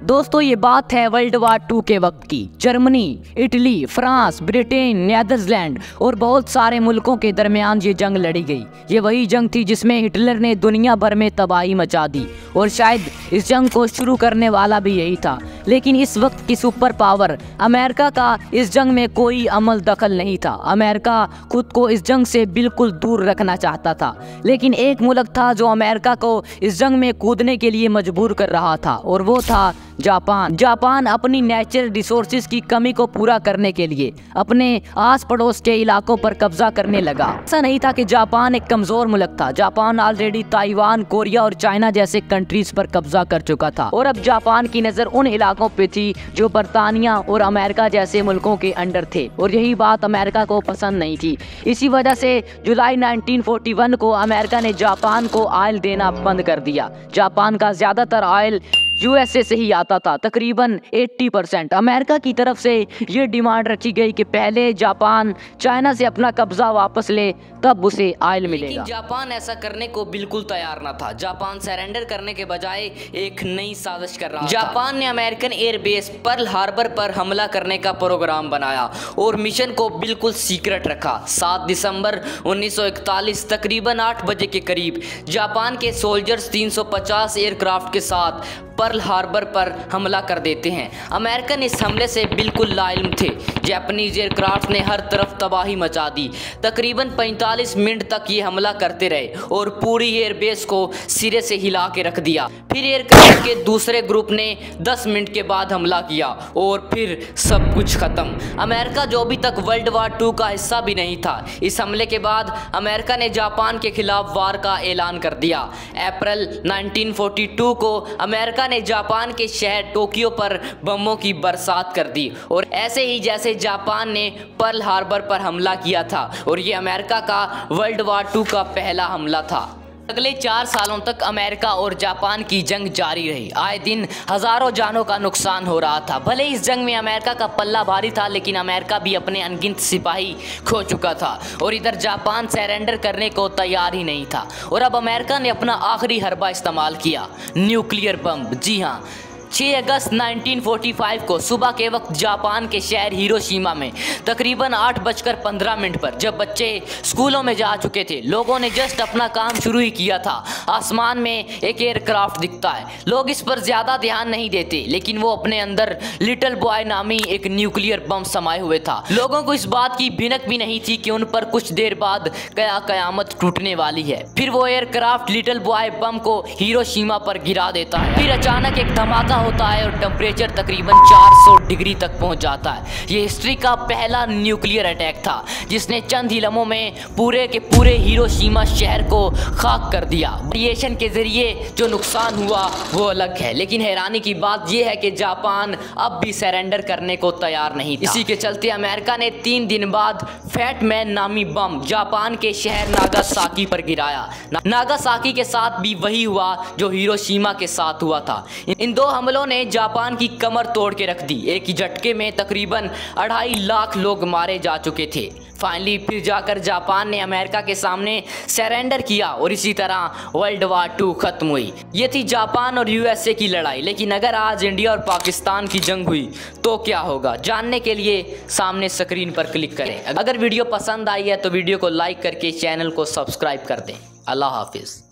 दोस्तों ये बात है वर्ल्ड वार 2 के वक्त की। Germany, Italy, France, Britain, Netherlands और बहुत सारे मुल्कों के दरमियान ये जंग लड़ी गई। ये वही जंग थी जिसमें हिटलर ने दुनिया भर में तबाही मचा दी और शायद इस जंग को शुरू करने वाला भी यही था। लेकिन इस वक्त की सुपर पावर अमेरिका का इस जंग में कोई अमल दखल नहीं था। अमेरिका खुद को इस जंग से बिल्कुल दूर रखना चाहता था, लेकिन एक मुल्क था जो अमेरिका को इस जंग में कूदने के लिए मजबूर कर रहा था और वो था जापान। जापान अपनी नेचुरल रिसोर्सेज की कमी को पूरा करने के लिए अपने आस पड़ोस के इलाकों पर कब्जा करने लगा। ऐसा नहीं था कि जापान एक कमजोर मुल्क था। जापान ऑलरेडी ताइवान, कोरिया और चाइना जैसे कंट्रीज पर कब्जा कर चुका था और अब जापान की नजर उन इलाकों पे थी जो बरतानिया और अमेरिका जैसे मुल्कों के अंडर थे और यही बात अमेरिका को पसंद नहीं थी। इसी वजह से जुलाई 1941 को अमेरिका ने जापान को ऑयल देना बंद कर दिया। जापान का ज्यादातर ऑयल यूएसए से ही आता था, तकरीबन 80%। अमेरिका की तरफ से ये डिमांड रखी गई कि पहले जापान चाइना से अपना कब्जा वापस ले, तब उसे ऑयल मिलेगा। लेकिन जापान ऐसा करने को बिल्कुल तैयार न था। जापान सरेंडर करने के बजाय एक नई साजिश कर रहा था। जापान ने अमेरिकन एयरबेस पर्ल हार्बर पर हमला करने का प्रोग्राम बनाया और मिशन को बिल्कुल सीक्रेट रखा। 7 दिसंबर 1941 तकरीबन 8 बजे के करीब जापान के सोल्जर्स 350 एयरक्राफ्ट के साथ पर्ल हार्बर पर हमला कर देते हैं। अमेरिकन इस हमले से बिल्कुल लाइल्म थे। जापानीज एयरक्राफ्ट ने हर तरफ तबाही मचा दी। तकरीबन 45 मिनट तक ये हमला करते रहे और पूरी एयरबेस को सिरे से हिला के रख दिया। फिर एयरक्राफ्ट के दूसरे ग्रुप ने 10 मिनट के बाद हमला किया और फिर सब कुछ खत्म। अमेरिका जो अभी तक वर्ल्ड वार 2 का हिस्सा भी नहीं था, इस हमले के बाद अमेरिका ने जापान के खिलाफ वार का ऐलान कर दिया। अप्रैल 1942 को अमेरिका ने जापान के शहर टोक्यो पर बमों की बरसात कर दी और ऐसे ही जैसे जापान ने पर्ल हार्बर पर हमला किया था और ये अमेरिका का वर्ल्ड वार 2 का पहला हमला था। अगले 4 सालों तक अमेरिका और जापान की जंग जारी रही। आए दिन हजारों जानों का नुकसान हो रहा था। भले इस जंग में अमेरिका का पल्ला भारी था, लेकिन अमेरिका भी अपने अनगिनत सिपाही खो चुका था और इधर जापान सरेंडर करने को तैयार ही नहीं था। और अब अमेरिका ने अपना आखिरी हरबा इस्तेमाल किया, न्यूक्लियर बम। जी हाँ, 6 अगस्त 1945 को सुबह के वक्त जापान के शहर हिरोशिमा में तकरीबन 8:15 पर जब बच्चे स्कूलों में जा चुके थे, लोगों ने जस्ट अपना काम शुरू ही किया था, आसमान में एक एयरक्राफ्ट दिखता है। लोग इस पर ज़्यादा ध्यान नहीं देते, लेकिन वो अपने अंदर लिटिल बॉय नामी एक न्यूक्लियर बम समाये हुए था। लोगों को इस बात की भिनक भी नहीं थी कि उन पर कुछ देर बाद कयामत टूटने वाली है। फिर वो एयरक्राफ्ट लिटिल बॉय बम को हिरोशिमा पर गिरा देता है। फिर अचानक एक धमाका होता है और टेम्परेचर तकरीबन 400 डिग्री तक पहुंच जाता है। ये हिस्ट्री का पहला न्यूक्लियर अटैक था जिसने चंद ही लम्हों में पूरे के पूरे हिरोशिमा शहर को खाक कर दिया। रेडिएशन के जरिए जो नुकसान हुआ वो अलग है, लेकिन हैरानी की बात यह है कि जापान अब भी सरेंडर करने को तैयार नहीं था। इसी के चलते अमेरिका ने 3 दिन बाद फैट मैन नामी बम जापान के शहर नागासाकी पर गिराया। नागासाकी के साथ भी वही हुआ जो हिरोशिमा के साथ हुआ था। इन 2 हमलों ने जापान की कमर तोड़ के रख दी। एक ही झटके में तकरीबन 2.5 लाख लोग मारे जा चुके थे। फाइनली फिर जाकर जापान ने अमेरिका के सामने सरेंडर किया और इसी तरह वर्ल्ड वार 2 खत्म हुई। ये थी जापान और यूएसए की लड़ाई। लेकिन अगर आज इंडिया और पाकिस्तान की जंग हुई तो क्या होगा, जानने के लिए सामने स्क्रीन पर क्लिक करें। अगर वीडियो पसंद आई है तो वीडियो को लाइक करके चैनल को सब्सक्राइब कर दें। अल्लाह हाफिज़।